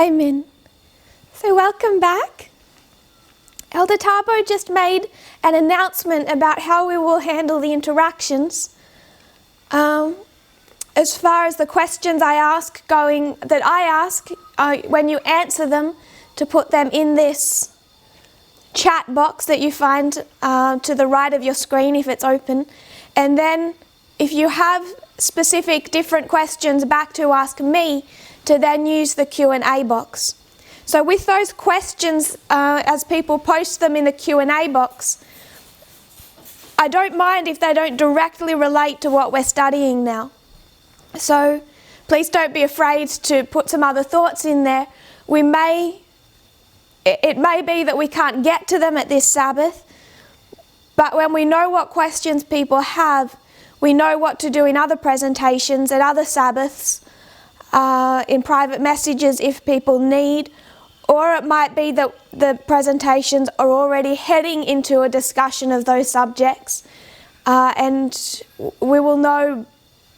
Amen. So welcome back. Elder Tabo just made an announcement about how we will handle the interactions. As far as the questions I ask when you answer them, to put them in this chat box that you find to the right of your screen if it's open. And then if you have specific different questions back to ask me, to then use the Q&A box. So with those questions, as people post them in the Q&A box, I don't mind if they don't directly relate to what we're studying now. So please don't be afraid to put some other thoughts in there. It may be that we can't get to them at this Sabbath, but when we know what questions people have, we know what to do in other presentations at other Sabbaths, in private messages if people need, or it might be that the presentations are already heading into a discussion of those subjects, and we will know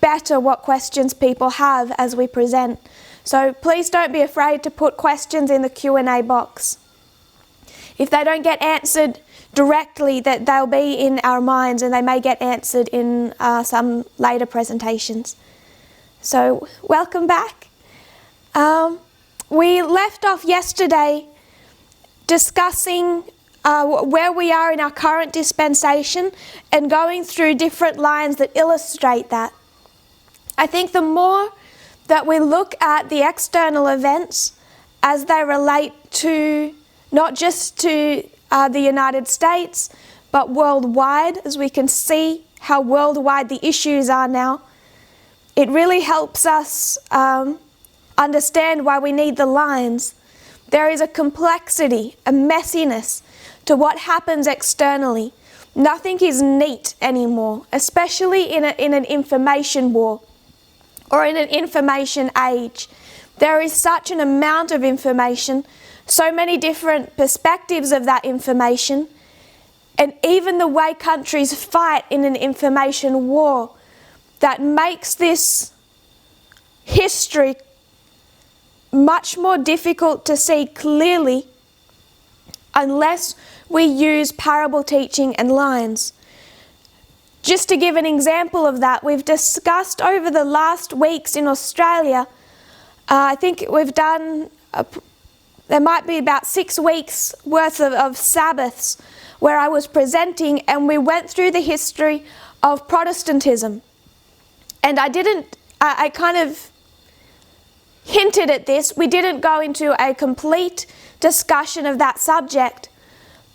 better what questions people have as we present. So please don't be afraid to put questions in the Q&A box. If they don't get answered directly, that they'll be in our minds and they may get answered in some later presentations. So welcome back. We left off yesterday discussing where we are in our current dispensation and going through different lines that illustrate that. I think the more that we look at the external events as they relate to not just to the United States, but worldwide, as we can see how worldwide the issues are now, it really helps us understand why we need the lines. There is a complexity, a messiness to what happens externally. Nothing is neat anymore, especially in an information war or in an information age. There is such an amount of information, so many different perspectives of that information, and even the way countries fight in an information war that makes this history much more difficult to see clearly unless we use parable teaching and lines. Just to give an example of that, we've discussed over the last weeks in Australia, I think we've done, there might be about 6 weeks worth of Sabbaths where I was presenting, and we went through the history of Protestantism. And I kind of hinted at this. We didn't go into a complete discussion of that subject,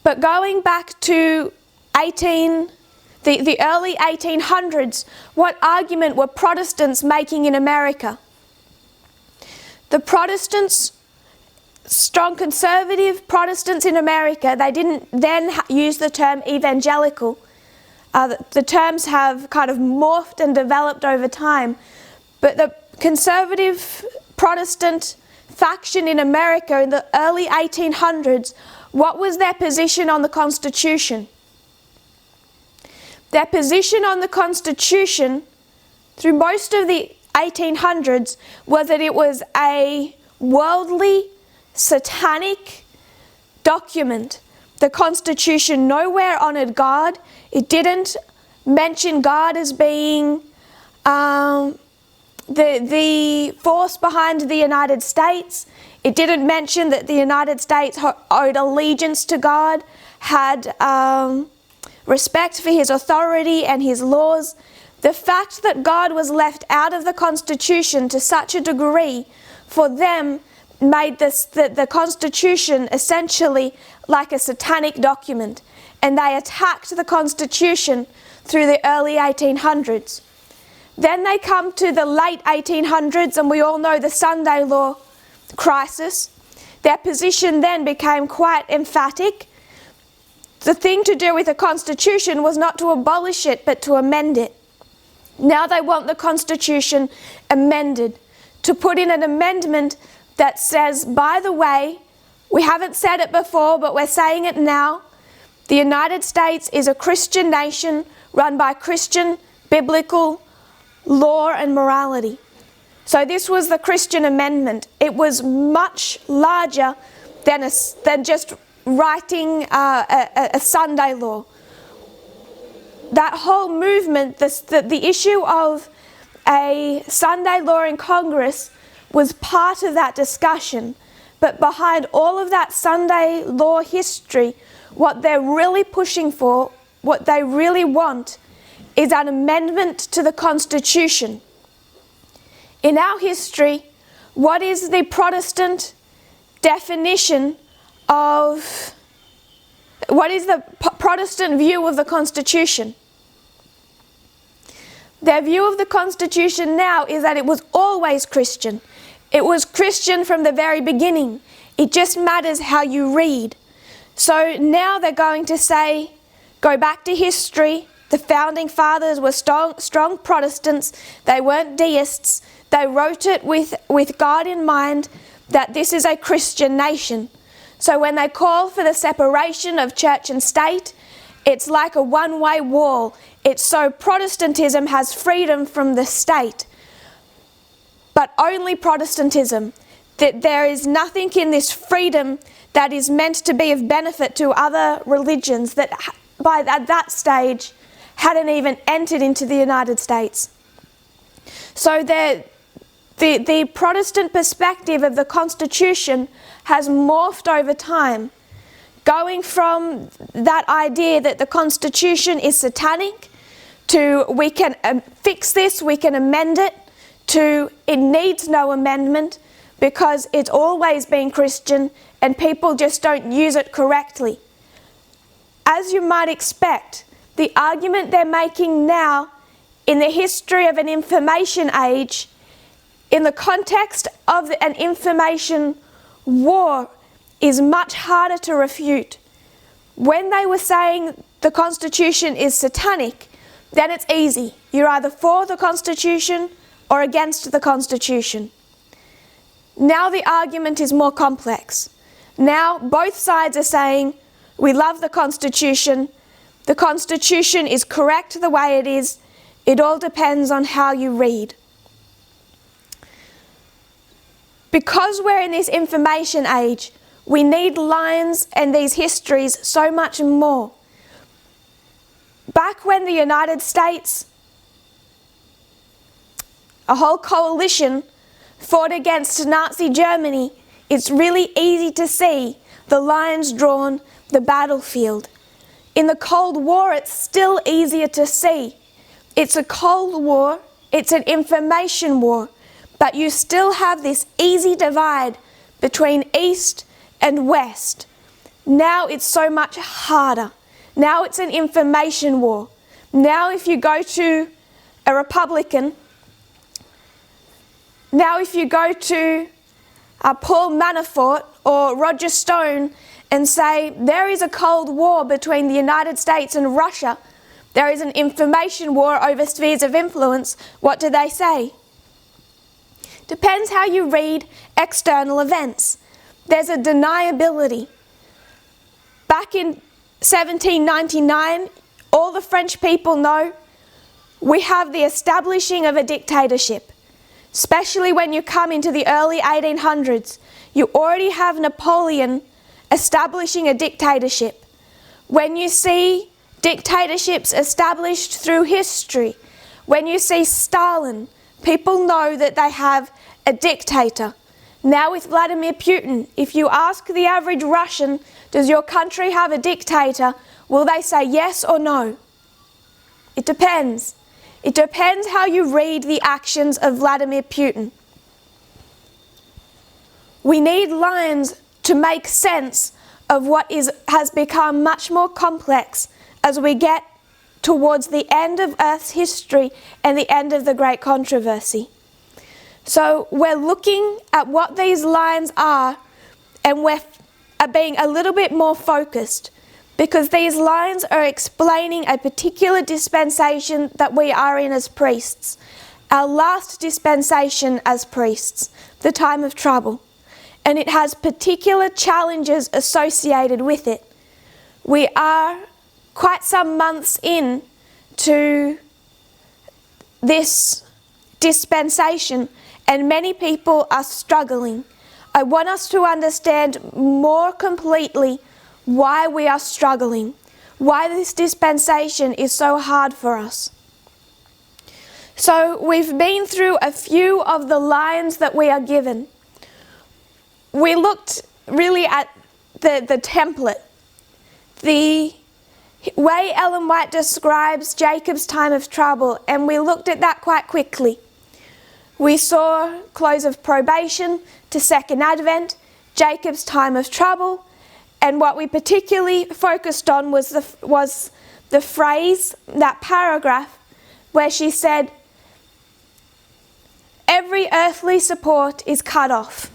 but going back to the early 1800s, what argument were Protestants making in America? The Protestants, strong conservative Protestants in America, they didn't then use the term evangelical. The terms have kind of morphed and developed over time, but the conservative Protestant faction in America in the early 1800s, what was their position on the Constitution? Their position on the Constitution through most of the 1800s was that it was a worldly, satanic document. The Constitution nowhere honoured God. It didn't mention God as being the force behind the United States. It didn't mention that the United States owed allegiance to God, had respect for his authority and his laws. The fact that God was left out of the Constitution to such a degree for them made the Constitution essentially like a satanic document, and they attacked the Constitution through the early 1800s. Then they come to the late 1800s, and we all know the Sunday law crisis. Their position then became quite emphatic. The thing to do with the Constitution was not to abolish it, but to amend it. Now they want the Constitution amended, to put in an amendment that says, by the way, we haven't said it before, but we're saying it now, the United States is a Christian nation run by Christian, biblical law and morality. So this was the Christian amendment. It was much larger than just writing a Sunday law. That whole movement, the issue of a Sunday law in Congress was part of that discussion. But behind all of that Sunday law history, what they're really pushing for, what they really want, is an amendment to the Constitution. In our history, what is the Protestant definition of, what is the Protestant view of the Constitution? Their view of the Constitution now is that it was always Christian. It was Christian from the very beginning. It just matters how you read. So now they're going to say, go back to history. The founding fathers were strong Protestants. They weren't deists. They wrote it with God in mind, that this is a Christian nation. So when they call for the separation of church and state, it's like a one-way wall. It's so Protestantism has freedom from the state, but only Protestantism. That there is nothing in this freedom that is meant to be of benefit to other religions that at that stage hadn't even entered into the United States. So the Protestant perspective of the Constitution has morphed over time, going from that idea that the Constitution is satanic to we can fix this, we can amend it, to it needs no amendment because it's always been Christian and people just don't use it correctly. As you might expect, the argument they're making now in the history of an information age, in the context of an information war, is much harder to refute. When they were saying the Constitution is satanic, then it's easy. You're either for the Constitution or against the Constitution. Now the argument is more complex. Now both sides are saying, we love the Constitution is correct the way it is, it all depends on how you read. Because we're in this information age, we need lines and these histories so much more. Back when the United States, a whole coalition, fought against Nazi Germany, it's really easy to see the lines drawn, the battlefield. In the Cold War, it's still easier to see. It's a Cold War, it's an information war, but you still have this easy divide between East and West. Now it's so much harder. Now it's an information war. Now if you go to a Republican, now if you go to Paul Manafort or Roger Stone and say there is a Cold War between the United States and Russia, there is an information war over spheres of influence, what do they say? Depends how you read external events. There's a deniability. Back in 1799, all the French people know we have the establishing of a dictatorship. Especially when you come into the early 1800s, you already have Napoleon establishing a dictatorship. When you see dictatorships established through history, when you see Stalin, people know that they have a dictator. Now with Vladimir Putin, if you ask the average Russian, does your country have a dictator, will they say yes or no? It depends. It depends how you read the actions of Vladimir Putin. We need lines to make sense of what has become much more complex as we get towards the end of Earth's history and the end of the Great Controversy. So we're looking at what these lines are, and we're being a little bit more focused, because these lines are explaining a particular dispensation that we are in as priests, our last dispensation as priests, the time of trouble, and it has particular challenges associated with it. We are quite some months in to this dispensation, and many people are struggling. I want us to understand more completely why we are struggling, why this dispensation is so hard for us. So we've been through a few of the lines that we are given. We looked really at the template, the way Ellen White describes Jacob's time of trouble, and we looked at that quite quickly. We saw close of probation to second advent, Jacob's time of trouble, and what we particularly focused on was the phrase, that paragraph, where she said, every earthly support is cut off.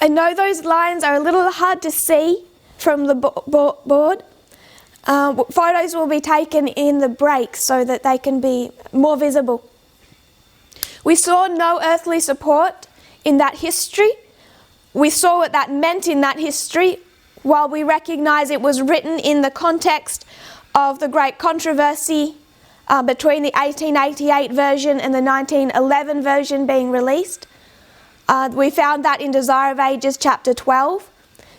I know those lines are a little hard to see from the board. Photos will be taken in the break so that they can be more visible. We saw no earthly support in that history. We saw what that meant in that history, while we recognise it was written in the context of the great controversy between the 1888 version and the 1911 version being released. We found that in Desire of Ages chapter 12.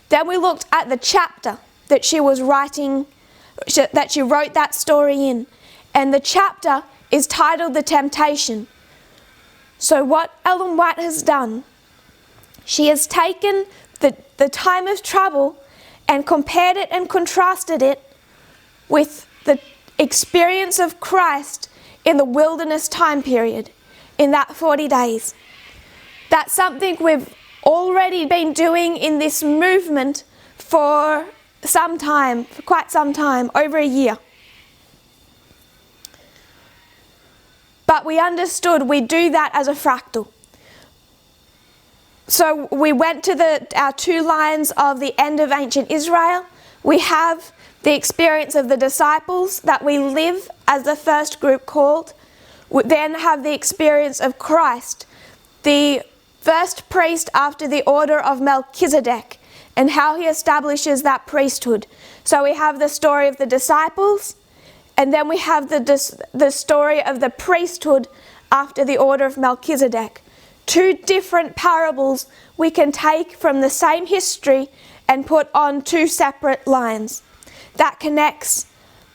Then we looked at the chapter that she was writing, that she wrote that story in. And the chapter is titled The Temptation. So what Ellen White has done, she has taken the time of trouble and compared it and contrasted it with the experience of Christ in the wilderness time period, in that 40 days. That's something we've already been doing in this movement for some time, for quite some time, over a year. But we understood we do that as a fractal. So we went to our two lines of the end of ancient Israel. We have the experience of the disciples that we live as the first group called. We then have the experience of Christ, the first priest after the order of Melchizedek, and how he establishes that priesthood. So we have the story of the disciples, and then we have the story of the priesthood after the order of Melchizedek. Two different parables we can take from the same history and put on two separate lines. That connects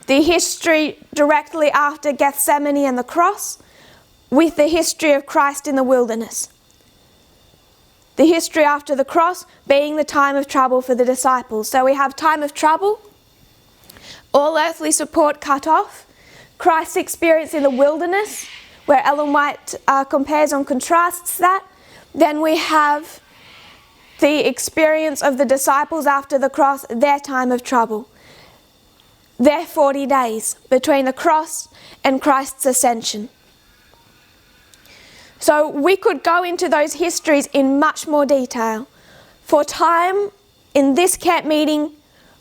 the history directly after Gethsemane and the cross with the history of Christ in the wilderness. The history after the cross being the time of trouble for the disciples. So we have time of trouble, all earthly support cut off, Christ's experience in the wilderness, where Ellen White compares and contrasts that. Then we have the experience of the disciples after the cross, their time of trouble. Their 40 days between the cross and Christ's ascension. So we could go into those histories in much more detail. For time, in this camp meeting,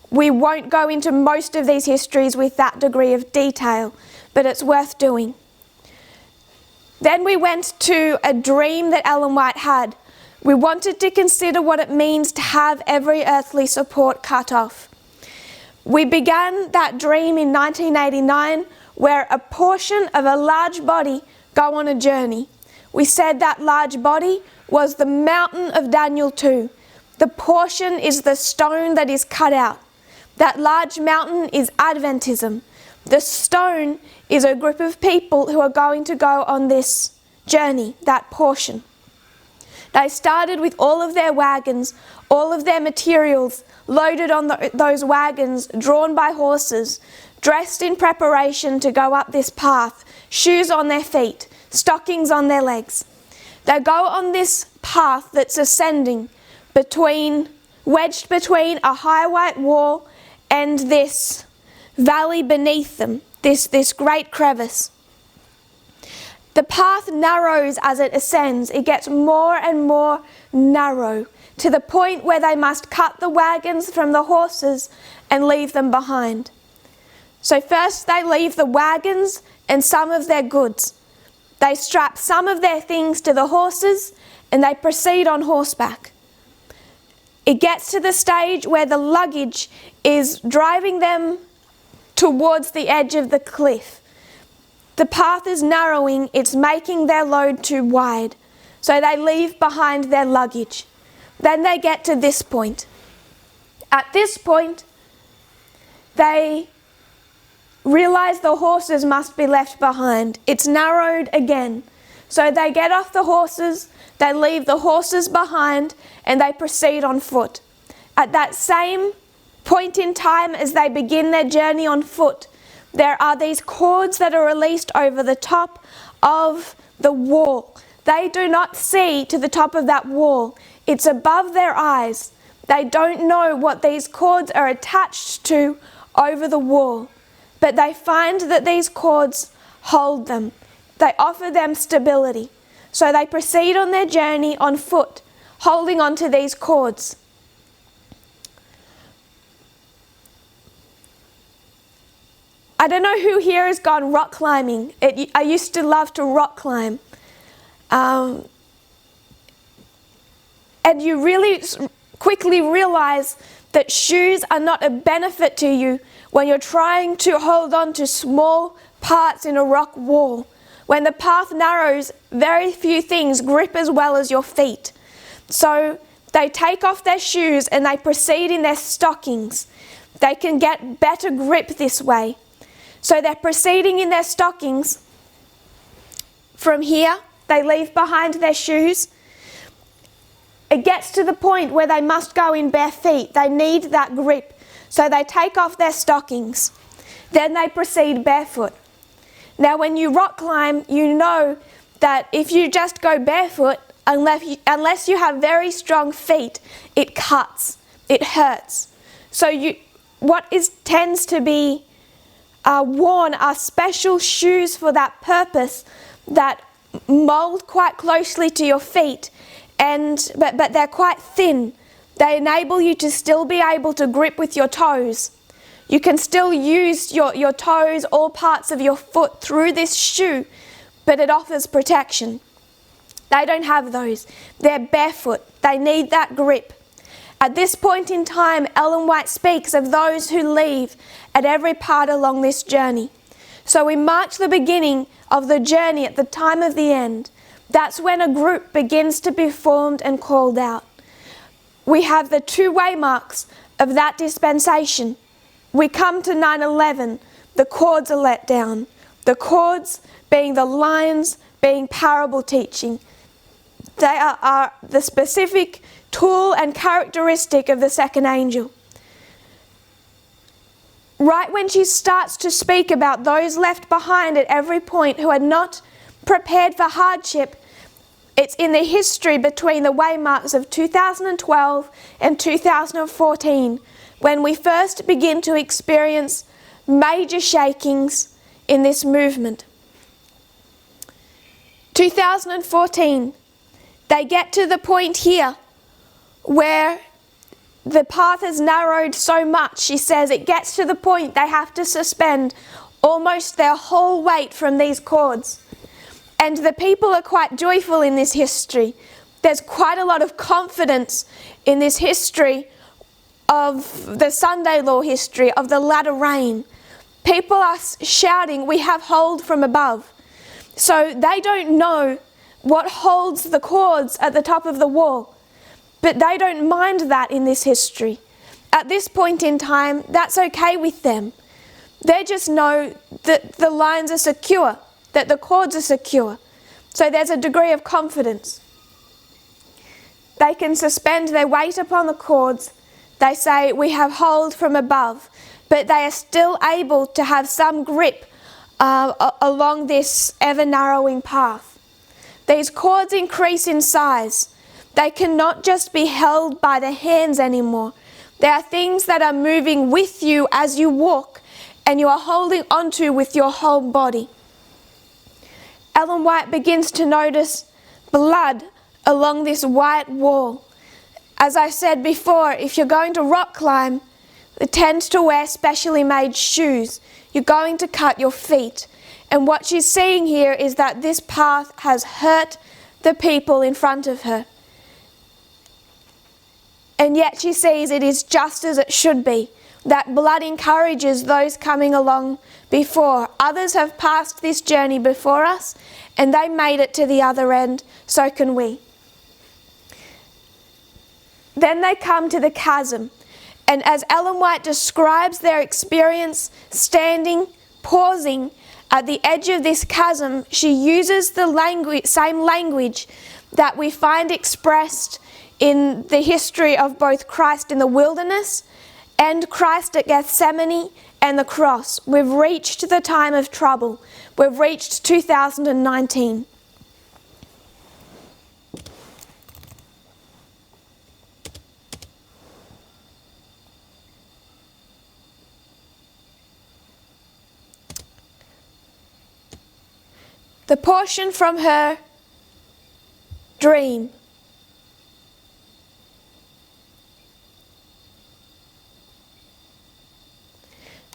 we won't go into most of these histories with that degree of detail, but it's worth doing. Then we went to a dream that Ellen White had. We wanted to consider what it means to have every earthly support cut off. We began that dream in 1989, where a portion of a large body go on a journey. We said that large body was the mountain of Daniel 2. The portion is the stone that is cut out. That large mountain is Adventism. The stone is a group of people who are going to go on this journey, that portion. They started with all of their wagons, all of their materials loaded on those wagons, drawn by horses, dressed in preparation to go up this path, shoes on their feet, stockings on their legs. They go on this path that's ascending, wedged between a high white wall and this valley beneath them, this great crevice. The path narrows as it ascends. It gets more and more narrow, to the point where they must cut the wagons from the horses and leave them behind. So first they leave the wagons and some of their goods. They strap some of their things to the horses and they proceed on horseback. It gets to the stage where the luggage is driving them towards the edge of the cliff. The path is narrowing, it's making their load too wide, so they leave behind their luggage. Then they get to this point. At this point, they realize the horses must be left behind. It's narrowed again. So they get off the horses, they leave the horses behind, and they proceed on foot. At that same point in time as they begin their journey on foot, there are these cords that are released over the top of the wall. They do not see to the top of that wall. It's above their eyes. They don't know what these cords are attached to over the wall, but they find that these cords hold them. They offer them stability. So they proceed on their journey on foot, holding on to these cords. I don't know who here has gone rock climbing. I used to love to rock climb. And you really quickly realize that shoes are not a benefit to you when you're trying to hold on to small parts in a rock wall. When the path narrows, very few things grip as well as your feet. So they take off their shoes and they proceed in their stockings. They can get better grip this way. So they're proceeding in their stockings. From here, they leave behind their shoes. It gets to the point where they must go in bare feet. They need that grip. So they take off their stockings. Then they proceed barefoot. Now when you rock climb, you know that if you just go barefoot, unless you have very strong feet, it cuts, it hurts. So what tends to be worn are special shoes for that purpose that mold quite closely to your feet, but they're quite thin. They enable you to still be able to grip with your toes. You can still use your toes, all parts of your foot through this shoe, but it offers protection. They don't have those. They're barefoot. They need that grip. At this point in time, Ellen White speaks of those who leave at every part along this journey. So we mark the beginning of the journey at the time of the end. That's when a group begins to be formed and called out. We have the two waymarks of that dispensation. We come to 9/11, the cords are let down. The cords being the lines, being parable teaching. They are the specific tool and characteristic of the second angel. Right when she starts to speak about those left behind at every point who are not prepared for hardship, it's in the history between the waymarks of 2012 and 2014 when we first begin to experience major shakings in this movement. 2014, they get to the point here where the path has narrowed so much, she says, it gets to the point they have to suspend almost their whole weight from these cords. And the people are quite joyful in this history. There's quite a lot of confidence in this history of the Sunday law history, of the latter rain. People are shouting, we have hold from above. So they don't know what holds the cords at the top of the wall. But they don't mind that in this history. At this point in time, that's okay with them. They just know that the lines are secure, that the cords are secure. So there's a degree of confidence. They can suspend their weight upon the cords. They say, we have hold from above. But they are still able to have some grip along this ever-narrowing path. These cords increase in size. They cannot just be held by the hands anymore. They are things that are moving with you as you walk, and you are holding onto with your whole body. Ellen White begins to notice blood along this white wall. As I said before, if you're going to rock climb, it tends to wear specially made shoes. You're going to cut your feet. And what she's seeing here is that this path has hurt the people in front of her. And yet she sees it is just as it should be. That blood encourages those coming along before. Others have passed this journey before us and they made it to the other end, so can we. Then they come to the chasm, and as Ellen White describes their experience standing, pausing at the edge of this chasm, she uses the same language that we find expressed in the history of both Christ in the wilderness and Christ at Gethsemane and the cross. We've reached the time of trouble. We've reached 2019. The portion from her dream.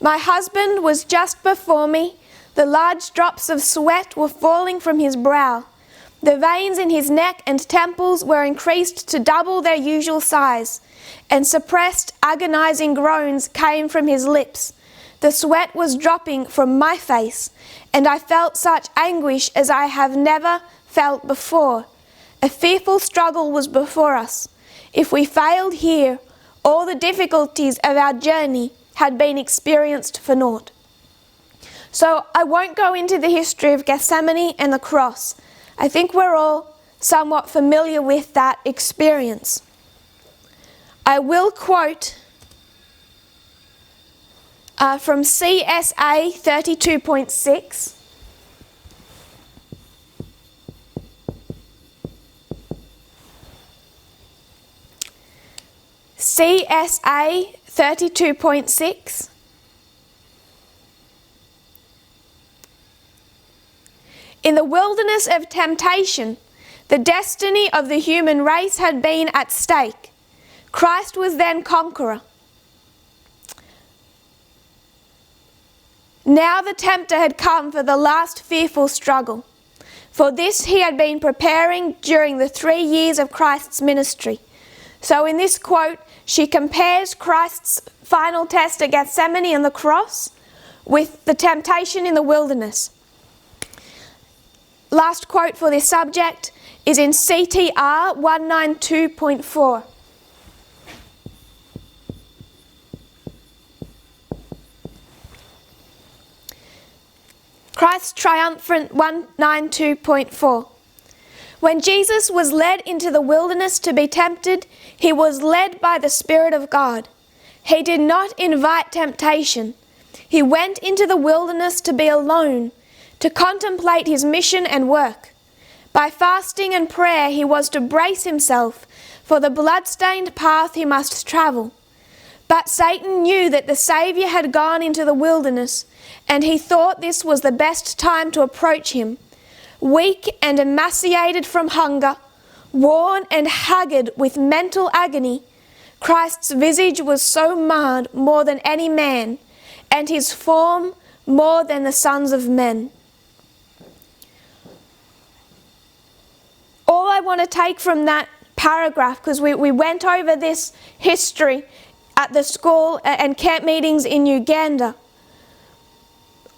My husband was just before me. The large drops of sweat were falling from his brow. The veins in his neck and temples were increased to double their usual size, and suppressed, agonizing groans came from his lips. The sweat was dropping from my face, and I felt such anguish as I have never felt before. A fearful struggle was before us. If we failed here, all the difficulties of our journey had been experienced for naught. So I won't go into the history of Gethsemane and the cross. I think we're all somewhat familiar with that experience. I will quote from CSA 32.6. CSA 32.6. In the wilderness of temptation, the destiny of the human race had been at stake. Christ was then conqueror. Now the tempter had come for the last fearful struggle. For this he had been preparing during the 3 years of Christ's ministry. So in this quote, she compares Christ's final test at Gethsemane and the cross with the temptation in the wilderness. Last quote for this subject is in CTR 192.4. Christ's triumphant 192.4. When Jesus was led into the wilderness to be tempted, he was led by the Spirit of God. He did not invite temptation. He went into the wilderness to be alone, to contemplate his mission and work. By fasting and prayer, he was to brace himself for the blood-stained path he must travel. But Satan knew that the Saviour had gone into the wilderness, and he thought this was the best time to approach him. Weak and emaciated from hunger, worn and haggard with mental agony, Christ's visage was so marred more than any man, and his form more than the sons of men. All I want to take from that paragraph, because we went over this history at the school and camp meetings in Uganda.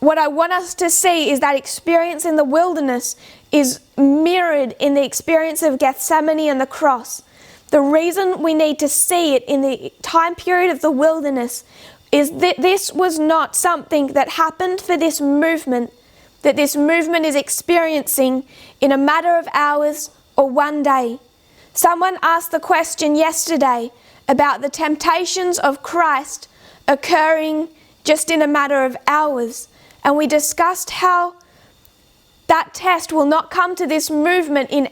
What I want us to see is that experience in the wilderness is mirrored in the experience of Gethsemane and the cross. The reason we need to see it in the time period of the wilderness is that this was not something that happened for this movement, that this movement is experiencing in a matter of hours or one day. Someone asked the question yesterday about the temptations of Christ occurring just in a matter of hours. And we discussed how that test will not come to this movement in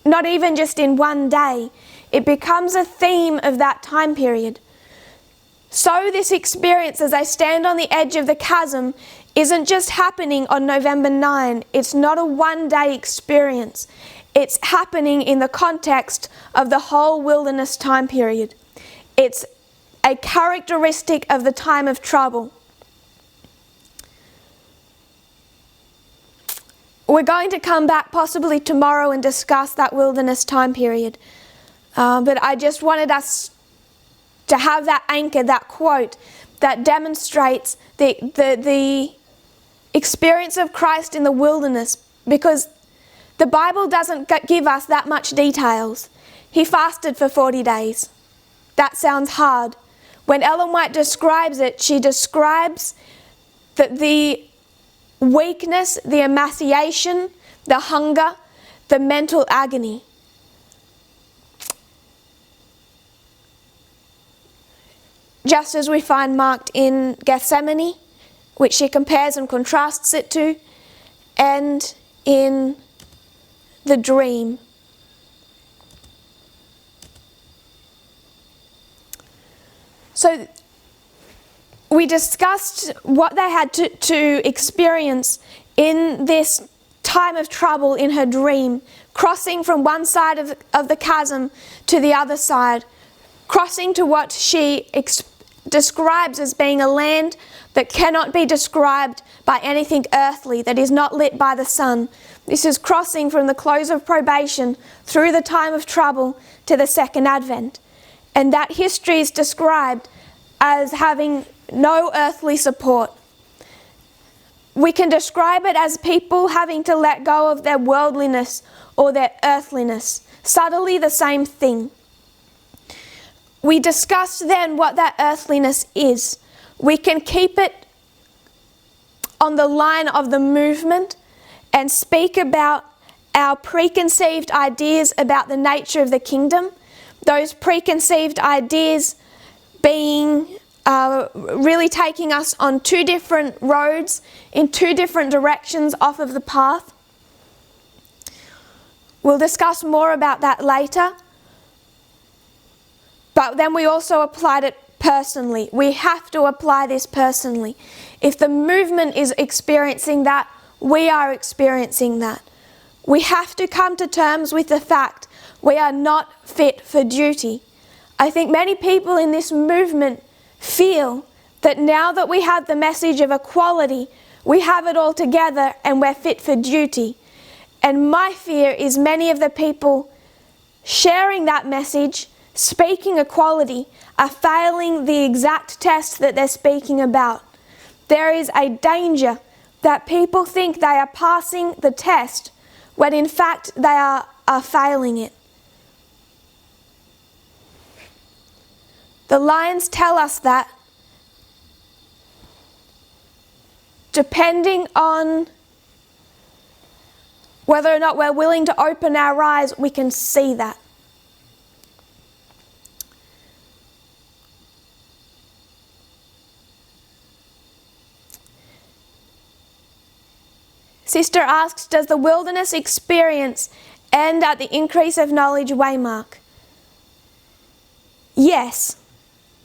not even just in one day. It becomes a theme of that time period. So this experience as they stand on the edge of the chasm isn't just happening on November 9. It's not a one-day experience. It's happening in the context of the whole wilderness time period. It's a characteristic of the time of trouble. We're going to come back possibly tomorrow and discuss that wilderness time period. But I just wanted us to have that anchor, that quote, that demonstrates the experience of Christ in the wilderness, because the Bible doesn't give us that much details. He fasted for 40 days. That sounds hard. When Ellen White describes it, she describes the weakness, the emaciation, the hunger, the mental agony. Just as we find marked in Gethsemane, which she compares and contrasts it to, and in the dream. So we discussed what they had to experience in this time of trouble in her dream, crossing from one side of the chasm to the other side, crossing to what she describes as being a land that cannot be described by anything earthly, that is not lit by the sun. This is crossing from the close of probation through the time of trouble to the second advent. And that history is described as having no earthly support. We can describe it as people having to let go of their worldliness or their earthliness. Subtly the same thing. We discussed then what that earthliness is. We can keep it on the line of the movement and speak about our preconceived ideas about the nature of the kingdom. Those preconceived ideas being really taking us on two different roads, in two different directions off of the path. We'll discuss more about that later. But then we also applied it personally. We have to apply this personally. If the movement is experiencing that, we are experiencing that. We have to come to terms with the fact we are not fit for duty. I think many people in this movement feel that now that we have the message of equality, we have it all together and we're fit for duty. And my fear is many of the people sharing that message, speaking equality, are failing the exact test that they're speaking about. There is a danger that people think they are passing the test when in fact they are failing it. The lines tell us that depending on whether or not we're willing to open our eyes, we can see that. Sister asks, does the wilderness experience end at the increase of knowledge waymark? Yes,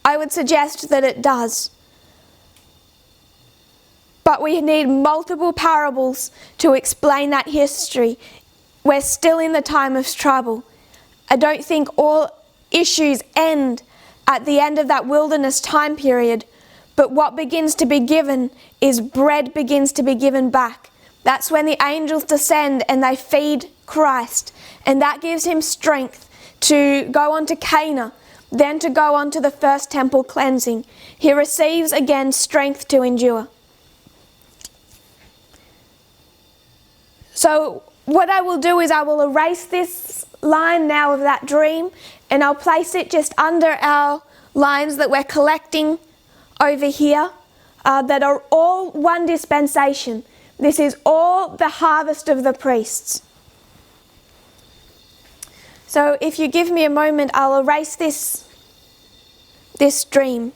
I would suggest that it does. But we need multiple parables to explain that history. We're still in the time of trouble. I don't think all issues end at the end of that wilderness time period, but what begins to be given is bread begins to be given back. That's when the angels descend and they feed Christ, and that gives him strength to go on to Cana, then to go on to the first temple cleansing. He receives again strength to endure. So what I will do is I will erase this line now of that dream, and I'll place it just under our lines that we're collecting over here, that are all one dispensation. This is all the harvest of the priests. So if you give me a moment, I'll erase this dream.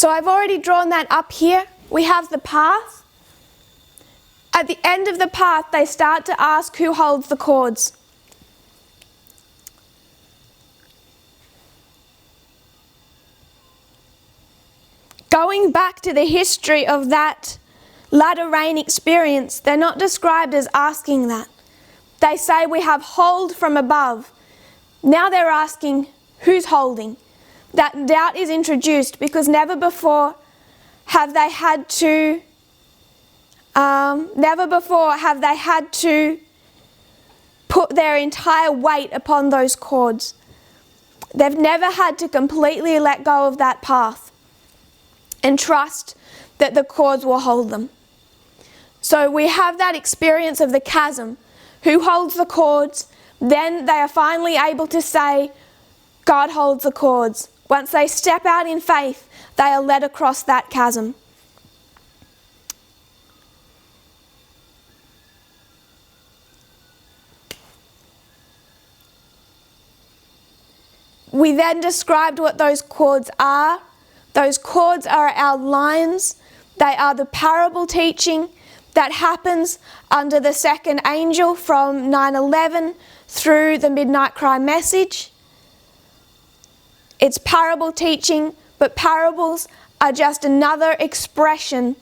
So I've already drawn that up here. We have the path. At the end of the path, they start to ask who holds the cords. Going back to the history of that latter rain experience, they're not described as asking that. They say we have hold from above. Now they're asking who's holding. That doubt is introduced because never before have they had to put their entire weight upon those cords. They've never had to completely let go of that path and trust that the cords will hold them. So we have that experience of the chasm. Who holds the cords? Then they are finally able to say, God holds the cords. Once they step out in faith, they are led across that chasm. We then described what those cords are. Those cords are our lines. They are the parable teaching that happens under the second angel from 9/11 through the midnight cry message. It's parable teaching, but parables are just another expression,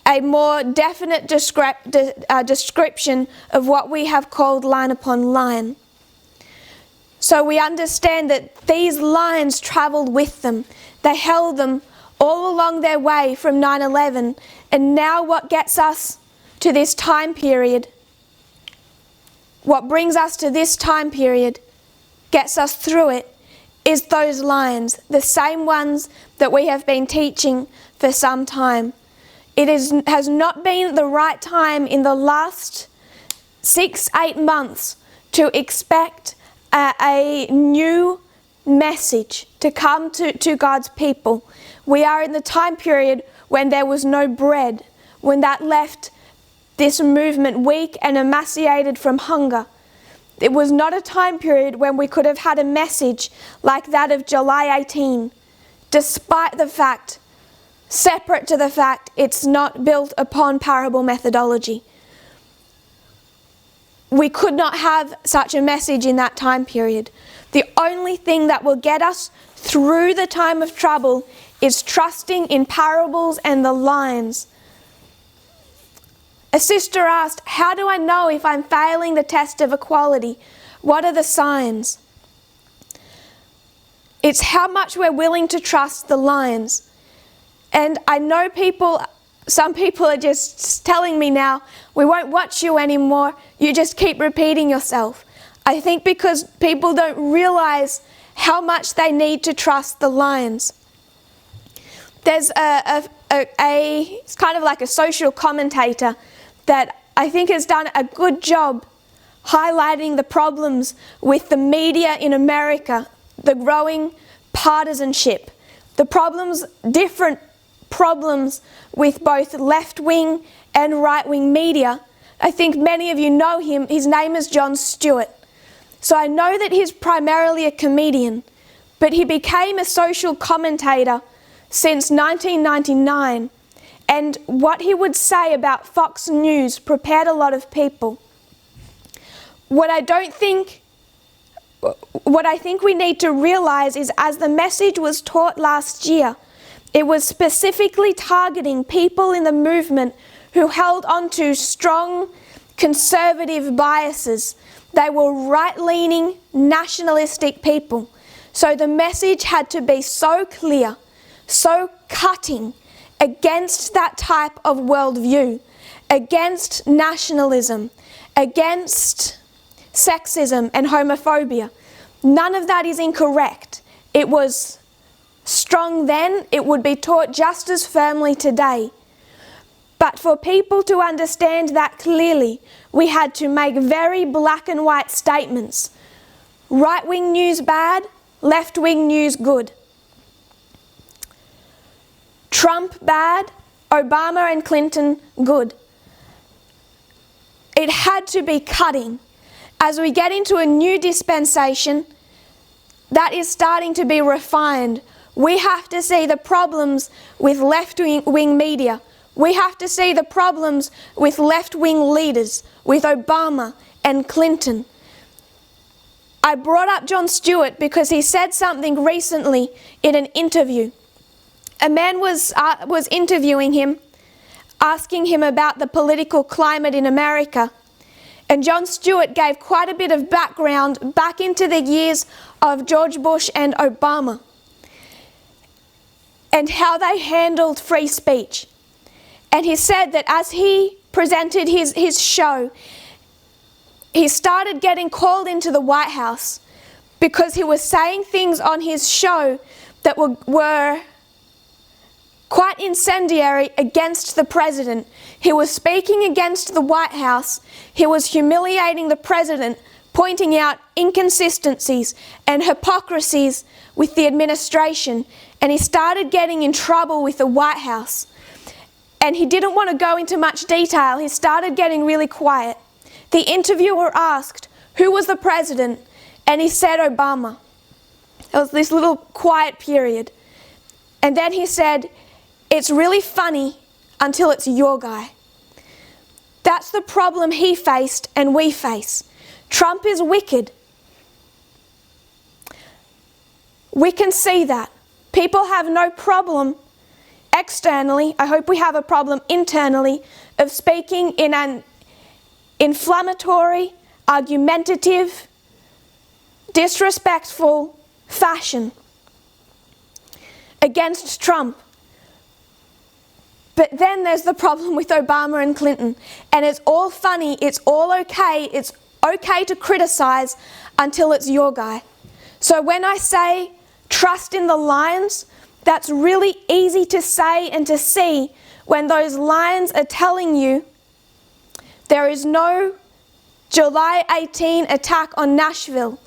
a more definite description of what we have called line upon line. So we understand that these lines travelled with them. They held them all along their way from 9/11. And now what gets us to this time period, what brings us to this time period, gets us through it, is those lines, the same ones that we have been teaching for some time. It has not been the right time in the last 6-8 months to expect a new message to come to God's people. We are in the time period when there was no bread, when that left this movement weak and emaciated from hunger. It was not a time period when we could have had a message like that of July 18, despite the fact, separate to the fact, it's not built upon parable methodology. We could not have such a message in that time period. The only thing that will get us through the time of trouble is trusting in parables and the lines. A sister asked, how do I know if I'm failing the test of equality? What are the signs? It's how much we're willing to trust the lines. And I know some people are just telling me now, we won't watch you anymore, you just keep repeating yourself. I think because people don't realize how much they need to trust the lines. There's it's kind of like a social commentator that I think has done a good job highlighting the problems with the media in America, the growing partisanship, the problems, different problems with both left-wing and right-wing media. I think many of you know him. His name is Jon Stewart. So I know that he's primarily a comedian, but he became a social commentator since 1999. And what he would say about Fox News prepared a lot of people. What I think we need to realize is, as the message was taught last year, it was specifically targeting people in the movement who held on to strong conservative biases. They were right-leaning, nationalistic people. So the message had to be so clear, so cutting, against that type of worldview, against nationalism, against sexism and homophobia. None of that is incorrect. It was strong then, it would be taught just as firmly today. But for people to understand that clearly, we had to make very black and white statements. Right-wing news bad, left-wing news good. Trump bad, Obama and Clinton good. It had to be cutting. As we get into a new dispensation, that is starting to be refined. We have to see the problems with left-wing media. We have to see the problems with left-wing leaders, with Obama and Clinton. I brought up Jon Stewart because he said something recently in an interview. A man was interviewing him, asking him about the political climate in America. And Jon Stewart gave quite a bit of background back into the years of George Bush and Obama and how they handled free speech. And he said that as he presented his show, he started getting called into the White House because he was saying things on his show that were quite incendiary against the president. He was speaking against the White House. He was humiliating the president, pointing out inconsistencies and hypocrisies with the administration. And he started getting in trouble with the White House. And he didn't want to go into much detail. He started getting really quiet. The interviewer asked, who was the president? And he said Obama. There was this little quiet period. And then he said, it's really funny until it's your guy. That's the problem he faced and we face. Trump is wicked. We can see that. People have no problem externally, I hope we have a problem internally, of speaking in an inflammatory, argumentative, disrespectful fashion against Trump. But then there's the problem with Obama and Clinton. And it's all funny, it's all okay, it's okay to criticize until it's your guy. So when I say trust in the lines, that's really easy to say and to see when those lines are telling you there is no July 18 attack on Nashville.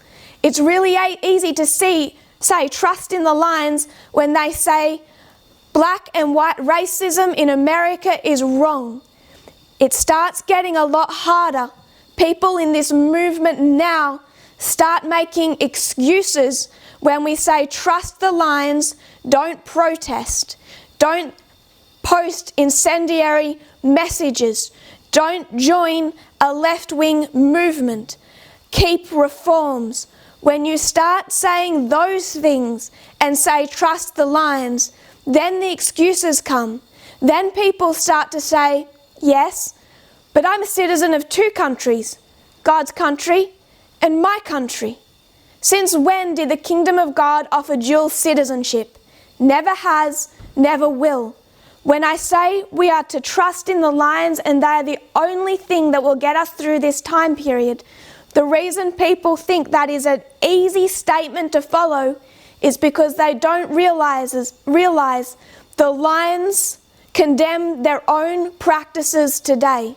It's really easy to say trust in the lines when they say black and white racism in America is wrong. It starts getting a lot harder. People in this movement now start making excuses when we say trust the lines, don't protest, don't post incendiary messages, don't join a left-wing movement, keep reforms. When you start saying those things and say trust the lines, then the excuses come. Then people start to say, yes, but I'm a citizen of two countries, God's country and my country. Since when did the kingdom of God offer dual citizenship? Never has, never will. When I say we are to trust in the lines and they are the only thing that will get us through this time period, the reason people think that is an easy statement to follow is because they don't realize the lines condemn their own practices today.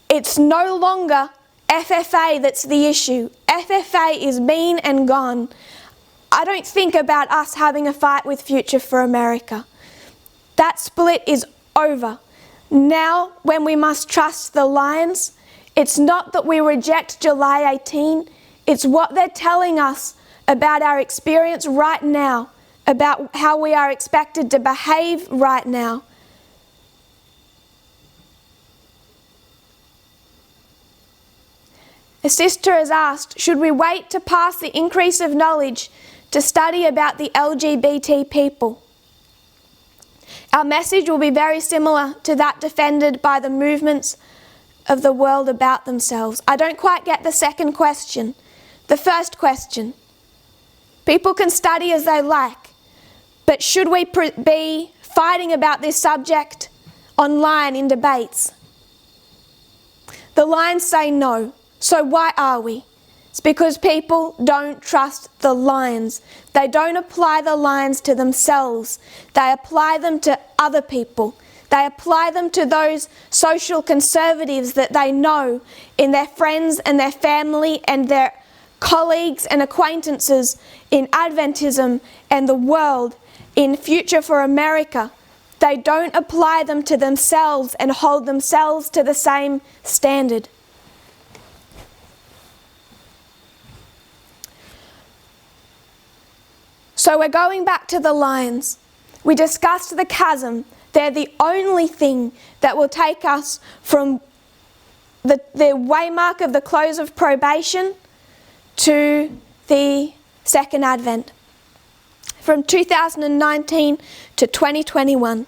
It's no longer FFA that's the issue. FFA is been and gone. I don't think about us having a fight with Future for America. That split is over. Now, when we must trust the lines, it's not that we reject July 18, it's what they're telling us about our experience right now, about how we are expected to behave right now. A sister has asked, should we wait to pass the increase of knowledge to study about the LGBT people? Our message will be very similar to that defended by the movements of the world about themselves. I don't quite get the second question. The first question, people can study as they like, but should we be fighting about this subject online in debates? The lines say no. So why are we? It's because people don't trust the lines. They don't apply the lines to themselves. They apply them to other people. They apply them to those social conservatives that they know in their friends and their family and their colleagues and acquaintances in Adventism and the world, in Future for America. They don't apply them to themselves and hold themselves to the same standard. So we're going back to the lines. We discussed the chasm. They're the only thing that will take us from the waymark of the close of probation to the second advent, from 2019 to 2021.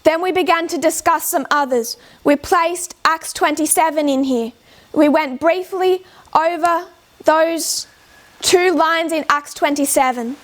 Then we began to discuss some others. We placed Acts 27 in here. We went briefly over those two lines in Acts 27.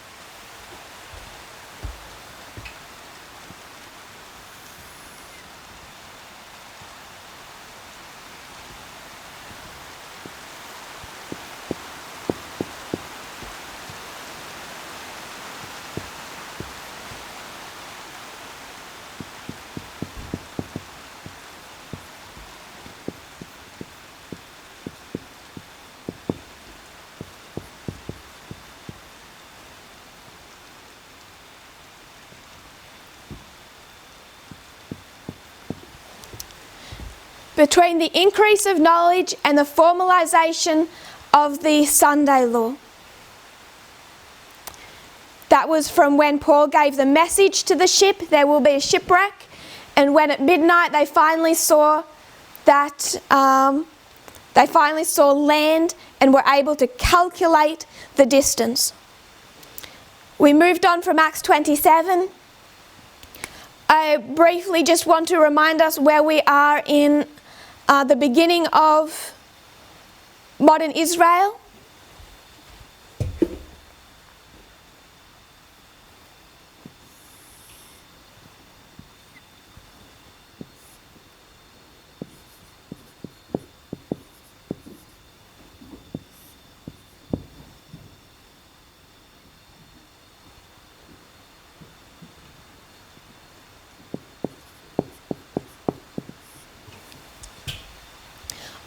Between the increase of knowledge and the formalization of the Sunday law. That was from when Paul gave the message to the ship, there will be a shipwreck, and when at midnight they finally saw that, they finally saw land and were able to calculate the distance. We moved on from Acts 27. I briefly just want to remind us where we are in the beginning of modern Israel.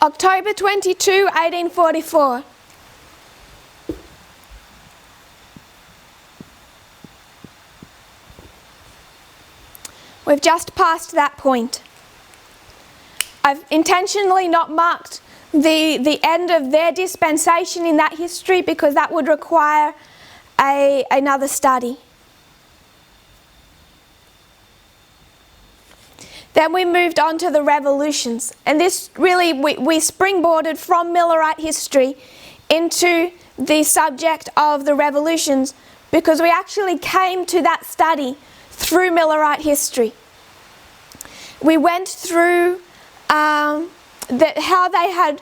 October 22, 1844. We've just passed that point. I've intentionally not marked the end of their dispensation in that history because that would require another study. Then we moved on to the revolutions, and this really, we springboarded from Millerite history into the subject of the revolutions because we actually came to that study through Millerite history. We went through how they had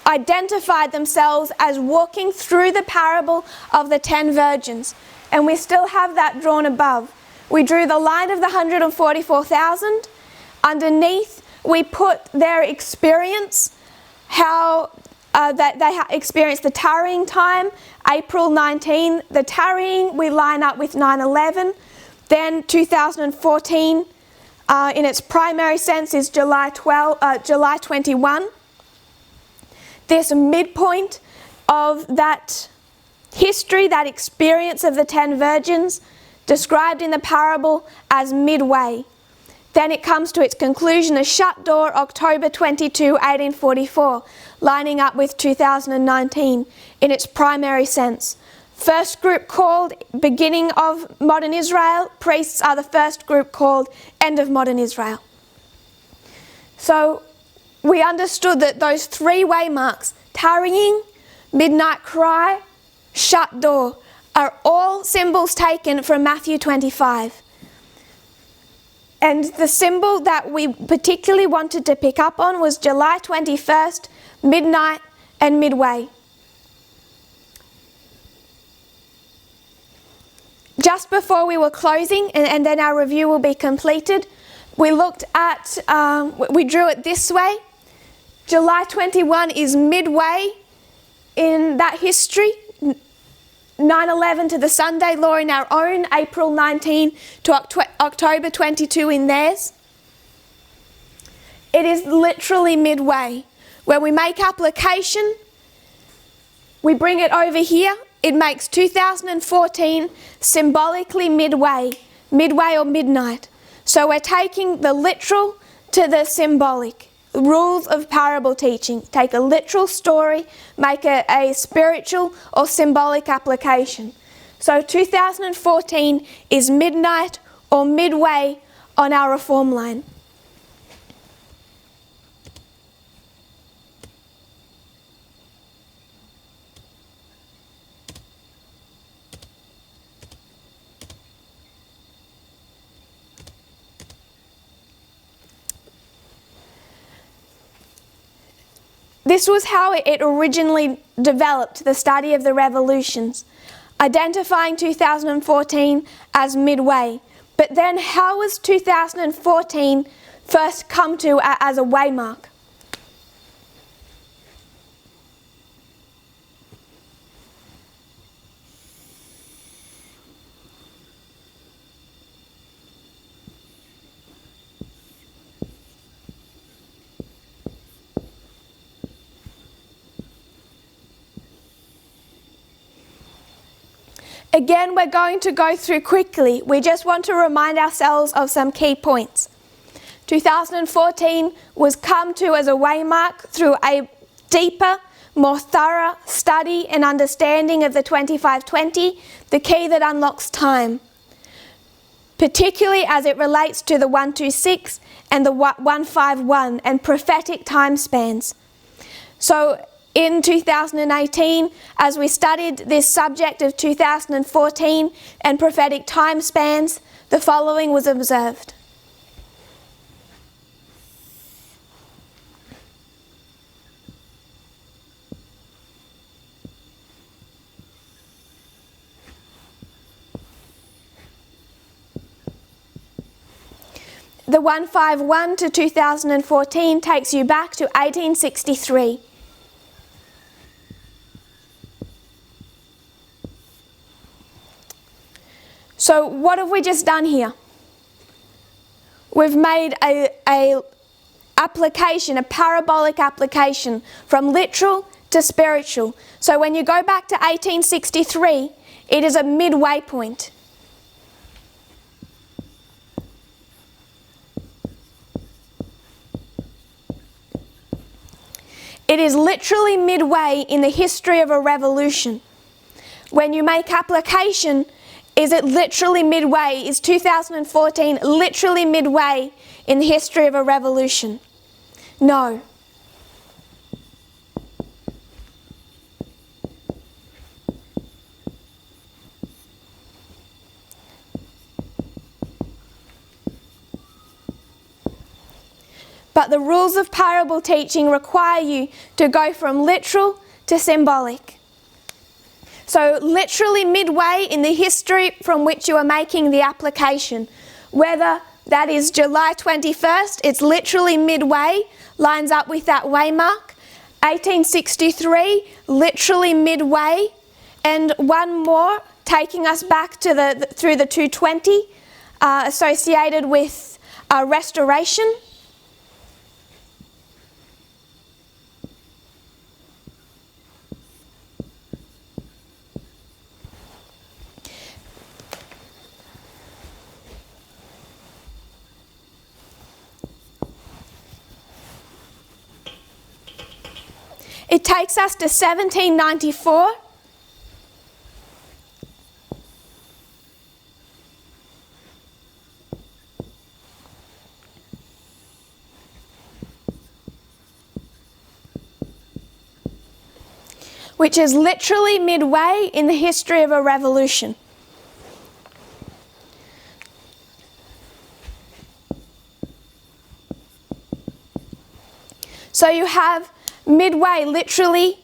identified themselves as walking through the parable of the 10 virgins, and we still have that drawn above. We drew the line of the 144,000. Underneath, we put their experience, how that they experienced the tarrying time, April 19. The tarrying, we line up with 9/11. Then 2014, in its primary sense, is July 21. This midpoint of that history, that experience of the 10 virgins, described in the parable as midway. Then it comes to its conclusion, a shut door, October 22, 1844, lining up with 2019 in its primary sense. First group called beginning of modern Israel, priests are the first group called end of modern Israel. So we understood that those three waymarks, tarrying, midnight cry, shut door, are all symbols taken from Matthew 25. And the symbol that we particularly wanted to pick up on was July 21st, midnight and midway. Just before we were closing, and then our review will be completed, we looked at, we drew it this way. July 21 is midway in that history. 9/11 to the Sunday law in our own, April 19 to October 22 in theirs. It is literally midway. When we make application, we bring it over here, it makes 2014 symbolically midway or midnight. So we're taking the literal to the symbolic. rules of parable teaching. Take a literal story, make a spiritual or symbolic application. So 2014 is midnight or midway on our reform line. This was how it originally developed, the study of the revolutions, identifying 2014 as midway. But then how was 2014 first come to as a waymark? Again, we're going to go through quickly. We just want to remind ourselves of some key points. 2014 was come to as a waymark through a deeper, more thorough study and understanding of the 2520, the key that unlocks time, particularly as it relates to the 126 and the 151 and prophetic time spans. So in 2018, as we studied this subject of 2014 and prophetic time spans, the following was observed. The 151 to 2014 takes you back to 1863. So what have we just done here? We've made a application, a parabolic application from literal to spiritual. So when you go back to 1863, it is a midway point. It is literally midway in the history of a revolution. When you make application, is it literally midway? Is 2014 literally midway in the history of a revolution? No. But the rules of parable teaching require you to go from literal to symbolic. So literally midway in the history from which you are making the application. Whether that is July 21st, it's literally midway, lines up with that waymark. 1863, literally midway. And one more, taking us back to through the 220, associated with restoration. It takes us to 1794. Which is literally midway in the history of a revolution. So you have midway literally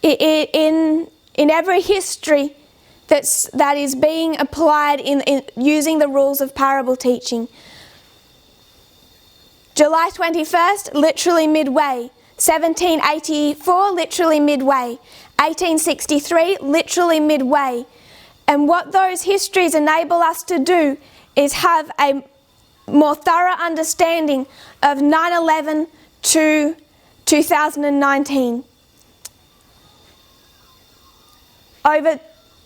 in every history that is being applied in using the rules of parable teaching. July 21st, literally midway. 1784, literally midway. 1863, literally midway. And what those histories enable us to do is have a more thorough understanding of 9/11 to 2019. Over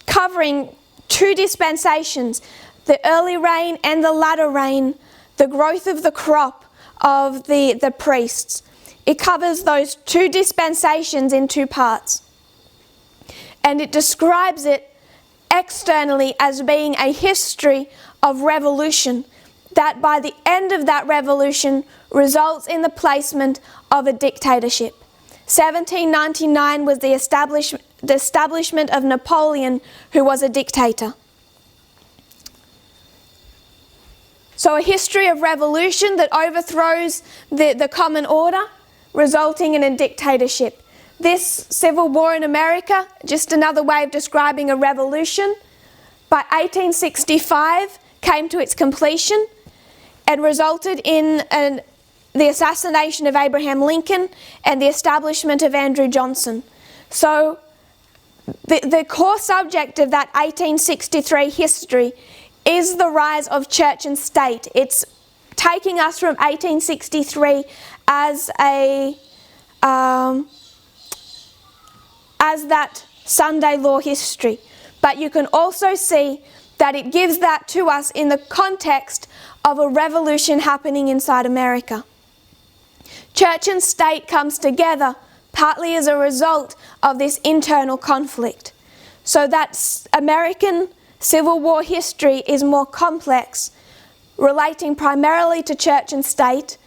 covering two dispensations, the early rain and the latter rain, the growth of the crop, of the priests. It covers those two dispensations in two parts. And it describes it externally as being a history of revolution that by the end of that revolution results in the placement of a dictatorship. 1799 was the establishment of Napoleon, who was a dictator. So a history of revolution that overthrows the common order, resulting in a dictatorship. This civil war in America, just another way of describing a revolution, by 1865 came to its completion and resulted in the assassination of Abraham Lincoln and the establishment of Andrew Johnson. So the core subject of that 1863 history is the rise of church and state. It's taking us from 1863 as that Sunday law history. But you can also see that it gives that to us in the context of a revolution happening inside America. Church and state comes together partly as a result of this internal conflict. So that American Civil War history is more complex, relating primarily to church and state,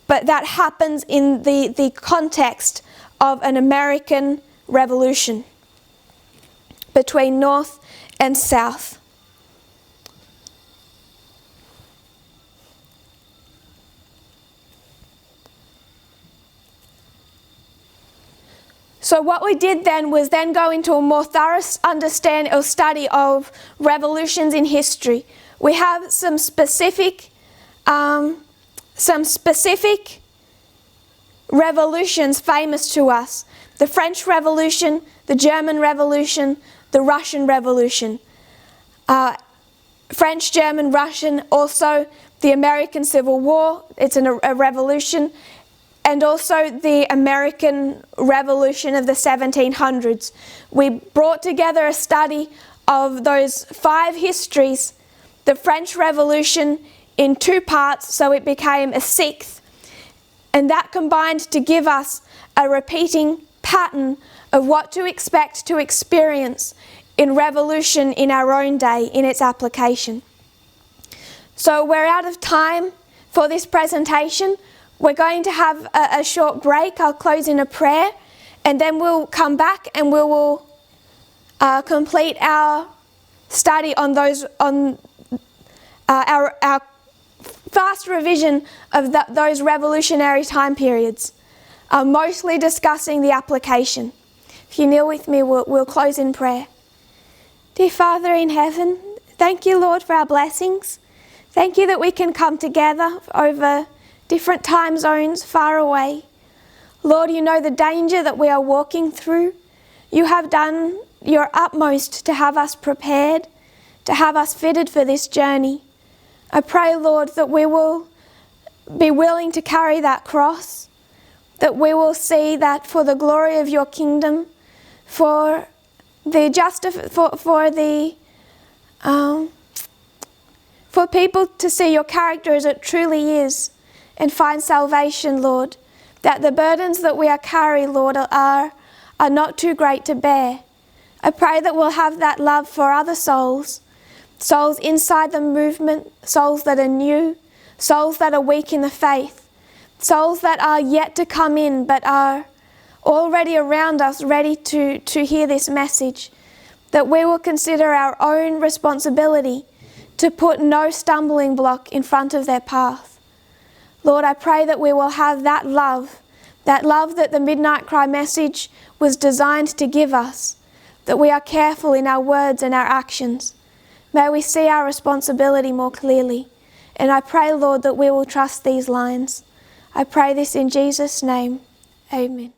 but that happens in the context of an American revolution between North and South. So what we did then was then go into a more thorough understanding or study of revolutions in history. We have some specific revolutions famous to us. The French Revolution, the German Revolution, the Russian Revolution. French, German, Russian, also the American Civil War, it's a revolution. And also the American Revolution of the 1700s. We brought together a study of those 5 histories, the French Revolution in 2 parts, so it became a 6th. And that combined to give us a repeating pattern of what to expect to experience in revolution in our own day, in its application. So we're out of time for this presentation. We're going to have a short break. I'll close in a prayer, and then we'll come back and we will complete our study on our fast revision of those revolutionary time periods, mostly discussing the application. If you kneel with me, we'll close in prayer. Dear Father in heaven, thank you, Lord, for our blessings. Thank you that we can come together over different time zones far away. Lord, you know the danger that we are walking through. You have done your utmost to have us prepared, to have us fitted for this journey. I pray, Lord, that we will be willing to carry that cross, that we will see that for the glory of your kingdom, for people to see your character as it truly is, and find salvation, Lord, that the burdens that we are carrying, Lord, are not too great to bear. I pray that we'll have that love for other souls inside the movement, souls that are new, souls that are weak in the faith, souls that are yet to come in but are already around us, ready to hear this message, that we will consider our own responsibility to put no stumbling block in front of their path. Lord, I pray that we will have that love that the Midnight Cry message was designed to give us, that we are careful in our words and our actions. May we see our responsibility more clearly. And I pray, Lord, that we will trust these lines. I pray this in Jesus' name. Amen.